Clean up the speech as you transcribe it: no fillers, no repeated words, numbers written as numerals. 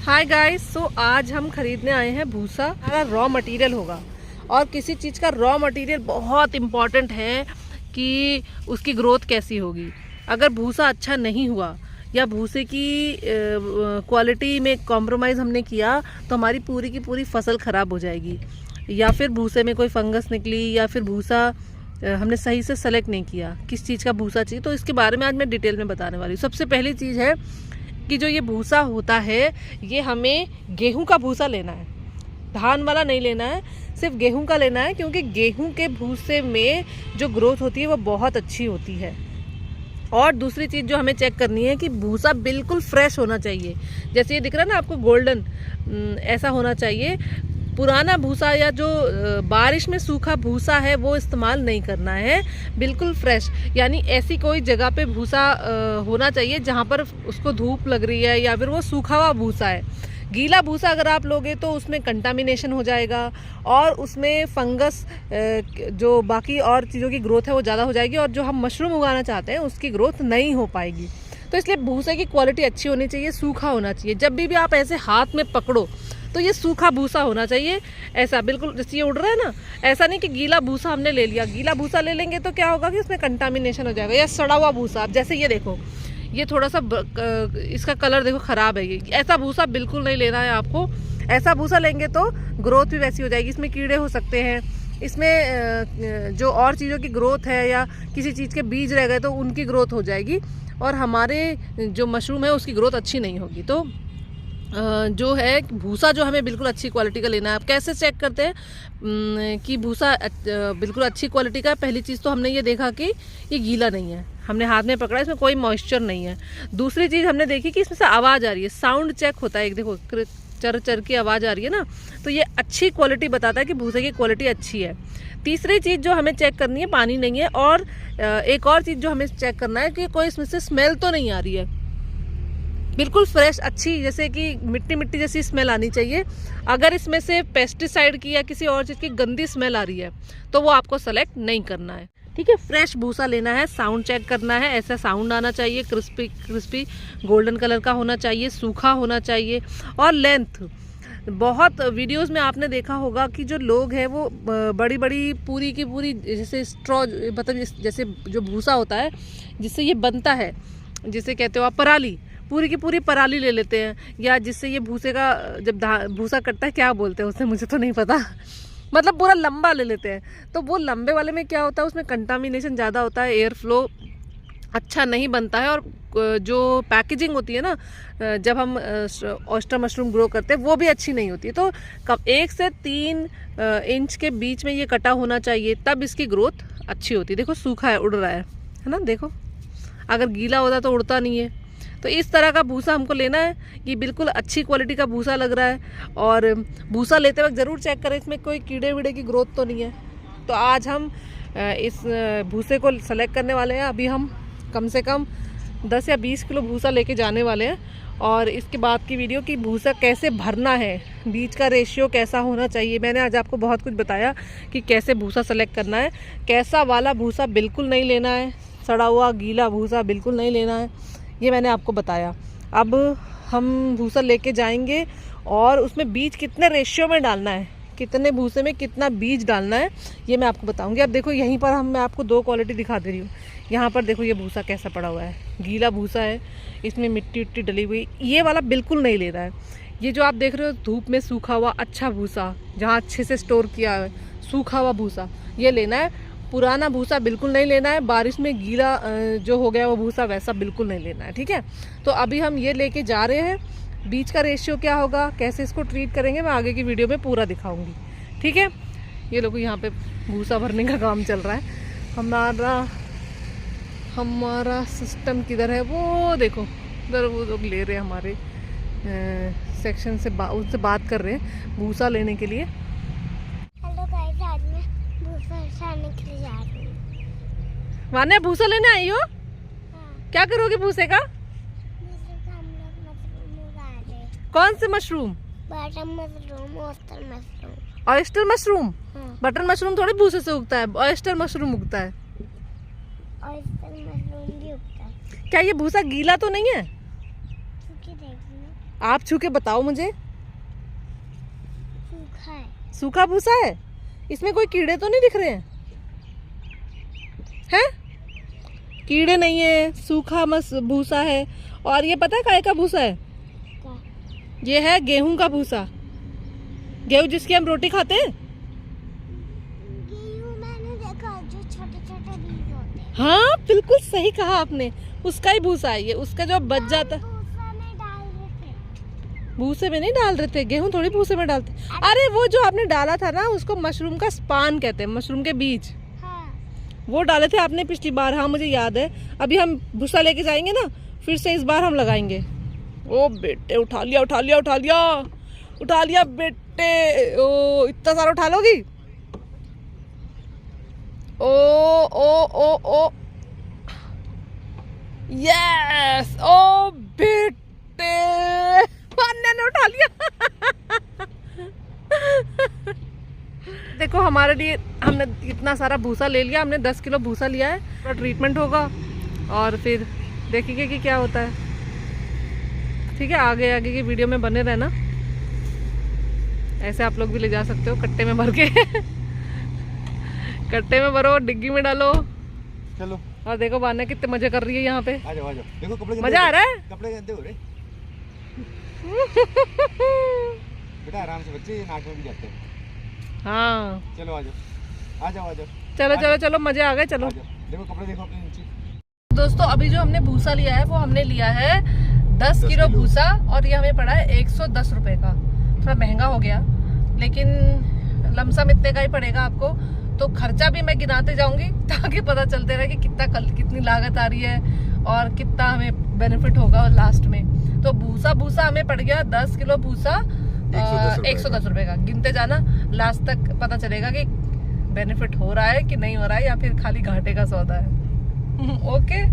Hi guys, सो आज हम खरीदने आए हैं भूसा। हमारा रॉ मटेरियल होगा और किसी चीज़ का रॉ मटेरियल बहुत इम्पॉर्टेंट है कि उसकी ग्रोथ कैसी होगी। अगर भूसा अच्छा नहीं हुआ या भूसे की क्वालिटी में कॉम्प्रोमाइज़ हमने किया तो हमारी पूरी की पूरी फसल ख़राब हो जाएगी, या फिर भूसे में कोई फंगस निकली, या फिर भूसा हमने सही से सेलेक्ट नहीं किया किस चीज़ का भूसा चाहिए। तो इसके बारे में आज मैं डिटेल में बताने वाली हूँ। सबसे पहली चीज़ है कि जो ये भूसा होता है ये हमें गेहूं का भूसा लेना है, धान वाला नहीं लेना है, सिर्फ गेहूं का लेना है, क्योंकि गेहूं के भूसे में जो ग्रोथ होती है वो बहुत अच्छी होती है। और दूसरी चीज़ जो हमें चेक करनी है कि भूसा बिल्कुल फ्रेश होना चाहिए। जैसे ये दिख रहा है ना आपको गोल्डन, ऐसा होना चाहिए। पुराना भूसा या जो बारिश में सूखा भूसा है वो इस्तेमाल नहीं करना है, बिल्कुल फ्रेश। यानी ऐसी कोई जगह पे भूसा होना चाहिए जहाँ पर उसको धूप लग रही है, या फिर वो सूखा हुआ भूसा है। गीला भूसा अगर आप लोगे तो उसमें कंटामिनेशन हो जाएगा और उसमें फंगस, जो बाकी और चीज़ों की ग्रोथ है वो ज़्यादा हो जाएगी, और जो हम मशरूम उगाना चाहते हैं उसकी ग्रोथ नहीं हो पाएगी। तो इसलिए भूसे की क्वालिटी अच्छी होनी चाहिए, सूखा होना चाहिए। जब भी आप ऐसे हाथ में पकड़ो तो ये सूखा भूसा होना चाहिए, ऐसा बिल्कुल जैसे ये उड़ रहा है ना, ऐसा नहीं कि गीला भूसा हमने ले लिया। गीला भूसा ले लेंगे तो क्या होगा कि उसमें कंटामिनेशन हो जाएगा, या सड़ा हुआ भूसा। जैसे ये देखो, ये थोड़ा सा इसका कलर देखो ख़राब है, ये ऐसा भूसा बिल्कुल नहीं लेना है आपको। ऐसा भूसा लेंगे तो ग्रोथ भी वैसी हो जाएगी। इसमें कीड़े हो सकते हैं, इसमें जो और चीज़ों की ग्रोथ है या किसी चीज़ के बीज रह गए तो उनकी ग्रोथ हो जाएगी, और हमारे जो मशरूम है उसकी ग्रोथ अच्छी नहीं होगी। तो जो है भूसा जो हमें बिल्कुल अच्छी क्वालिटी का लेना है। आप कैसे चेक करते हैं कि भूसा बिल्कुल अच्छी क्वालिटी का है? पहली चीज़ तो हमने ये देखा कि ये गीला नहीं है, हमने हाथ में पकड़ा, इसमें कोई मॉइस्चर नहीं है। दूसरी चीज़ हमने देखी कि इसमें से आवाज़ आ रही है, साउंड चेक होता है। एक देखो चर चर की आवाज़ आ रही है ना, तो ये अच्छी क्वालिटी बताता है कि भूसे की क्वालिटी अच्छी है। तीसरी चीज़ जो हमें चेक करनी है, पानी नहीं है। और एक और चीज़ जो हमें चेक करना है कि कोई इसमें से स्मेल तो नहीं आ रही है, बिल्कुल फ्रेश अच्छी, जैसे कि मिट्टी मिट्टी जैसी स्मेल आनी चाहिए। अगर इसमें से पेस्टिसाइड की या किसी और चीज़ की गंदी स्मेल आ रही है तो वो आपको सेलेक्ट नहीं करना है, ठीक है। फ्रेश भूसा लेना है, साउंड चेक करना है, ऐसा साउंड आना चाहिए, क्रिस्पी क्रिस्पी गोल्डन कलर का होना चाहिए, सूखा होना चाहिए। और लेंथ, बहुत वीडियोस में आपने देखा होगा कि जो लोग हैं वो बड़ी बड़ी पूरी की पूरी, जैसे स्ट्रॉ, मतलब जैसे जो भूसा होता है जिससे ये बनता है, जिसे कहते हो आप पराली, पूरी की पूरी पराली ले लेते हैं। या जिससे ये भूसे का जब भूसा कटता है, क्या बोलते हैं उससे मुझे तो नहीं पता, मतलब पूरा लंबा ले लेते हैं। तो वो लंबे वाले में क्या होता है, उसमें कंटामिनेशन ज़्यादा होता है, एयर फ्लो अच्छा नहीं बनता है, और जो पैकेजिंग होती है ना जब हम ऑयस्टर मशरूम ग्रो करते हैं वो भी अच्छी नहीं होती है। तो 1 से 3 इंच के बीच में ये कटा होना चाहिए, तब इसकी ग्रोथ अच्छी होती है। देखो सूखा है, उड़ रहा है ना, देखो। अगर गीला होता तो उड़ता नहीं है। तो इस तरह का भूसा हमको लेना है, ये बिल्कुल अच्छी क्वालिटी का भूसा लग रहा है। और भूसा लेते वक्त ज़रूर चेक करें इसमें कोई कीड़े वीड़े की ग्रोथ तो नहीं है। तो आज हम इस भूसे को सेलेक्ट करने वाले हैं। अभी हम कम से कम 10 या 20 किलो भूसा लेके जाने वाले हैं, और इसके बाद की वीडियो कि भूसा कैसे भरना है, बीज का रेशियो कैसा होना चाहिए। मैंने आज आपको बहुत कुछ बताया कि कैसे भूसा सेलेक्ट करना है। कैसा वाला भूसा बिल्कुल नहीं लेना है, सड़ा हुआ गीला भूसा बिल्कुल नहीं लेना है, ये मैंने आपको बताया। अब हम भूसा लेके जाएंगे और उसमें बीज कितने रेशियो में डालना है, कितने भूसे में कितना बीज डालना है, ये मैं आपको बताऊंगी। अब देखो यहीं पर मैं आपको 2 क्वालिटी दिखा दे रही हूँ। यहाँ पर देखो ये भूसा कैसा पड़ा हुआ है, गीला भूसा है, इसमें मिट्टी उट्टी डली हुई, ये वाला बिल्कुल नहीं लेना है। ये जो आप देख रहे हो धूप में सूखा हुआ अच्छा भूसा, जहाँ अच्छे से स्टोर किया है, सूखा हुआ भूसा ये लेना है। पुराना भूसा बिल्कुल नहीं लेना है, बारिश में गीला जो हो गया वो भूसा वैसा बिल्कुल नहीं लेना है, ठीक है। तो अभी हम ये लेके जा रहे हैं। बीज का रेशियो क्या होगा, कैसे इसको ट्रीट करेंगे, मैं आगे की वीडियो में पूरा दिखाऊंगी, ठीक है। ये लोग यहाँ पे भूसा भरने का काम चल रहा है। हमारा सिस्टम किधर है, वो देखो उधर वो लोग ले रहे हैं, हमारे सेक्शन से उससे बात कर रहे हैं भूसा लेने के लिए। माने भूसा लेने आई हो? हाँ। क्या करोगे भूसे का? कौन से mushroom? Button mushroom, oyster mushroom. हाँ। बटन मशरूम थोड़ी भूसे से उगता है, ऑयस्टर मशरूम उगता है। ऑयस्टर मशरूम भी उगता है। क्या ये भूसा गीला तो नहीं है? आप छू के बताओ मुझे। सूखा है। सूखा भूसा है? इसमें कोई कीड़े तो नहीं दिख रहे हैं? हैं? कीड़े नहीं है, सूखा मस भूसा है। और ये पता है काय का भूसा है? क्या? ये है गेहूं का भूसा। गेहूं जिसकी हम रोटी खाते हैं। गेहूं मैंने देखा जो छोटे छोटे बीज होते हैं। हाँ बिल्कुल सही कहा आपने, उसका ही भूसा है ये। उसका जो बच जाता है। भूसा में डाल रहे थे। भूसे में नहीं डाल रहे थे, गेहूं थोड़ी भूसे में डालते। अरे वो जो आपने डाला था ना, उसको मशरूम का स्पान कहते हैं, मशरूम के बीज। हाँ। वो डाले थे आपने पिछली बार। हाँ मुझे याद है। अभी हम भूसा लेके जाएंगे ना, फिर से इस बार हम लगाएंगे। ओ बेटे उठा लिया उठा लिया उठा लिया उठा लिया बेटे। ओ इतना सारा उठा लोगी? ओ ओ ओ ओ यस। ओ बेटे अन्ना ने उठा लिया। देखो हमारे लिए हमने इतना सारा भूसा ले लिया। हमने 10 किलो भूसा लिया है। थोड़ा ट्रीटमेंट होगा और फिर देखेंगे कि क्या होता है। ठीक है, आगे आगे की वीडियो में बने रहना। ऐसे आप लोग भी ले जा सकते हो कट्टे में भर के। कट्टे में भरो, डिग्गी में डालो। चलो। और देखो बान्या कितने मजे कर रही है यहाँ पे। आ जाओ आ जाओ। देखो कपड़े मजा आ रहा है। कपड़े गंदे हो रहे। बेटा आराम से, बच्चे नाक में भी जाते हैं। हाँ चलो आ जाओ आ जाओ आ जाओ। चलो चलो चलो, मजे आ गए। चलो आ जाओ। देखो कपड़े देखो अपने नीचे। दोस्तों अभी जो हमने भूसा लिया है वो हमने लिया है 10 किलो भूसा, और ये हमें पड़ा है 110 रुपए का। थोड़ा महंगा हो गया, लेकिन लमसम इतने का ही पड़ेगा आपको। तो खर्चा भी मैं गिनाते जाऊंगी ताकि पता चलते रहे कि कितनी लागत आ रही है और कितना हमें बेनिफिट होगा लास्ट में। तो भूसा हमें पड़ गया 10 किलो भूसा 110 रुपए का। गिनते जाना, लास्ट तक पता चलेगा कि बेनिफिट हो रहा है कि नहीं हो रहा है, या फिर खाली घाटे का सौदा है। ओके।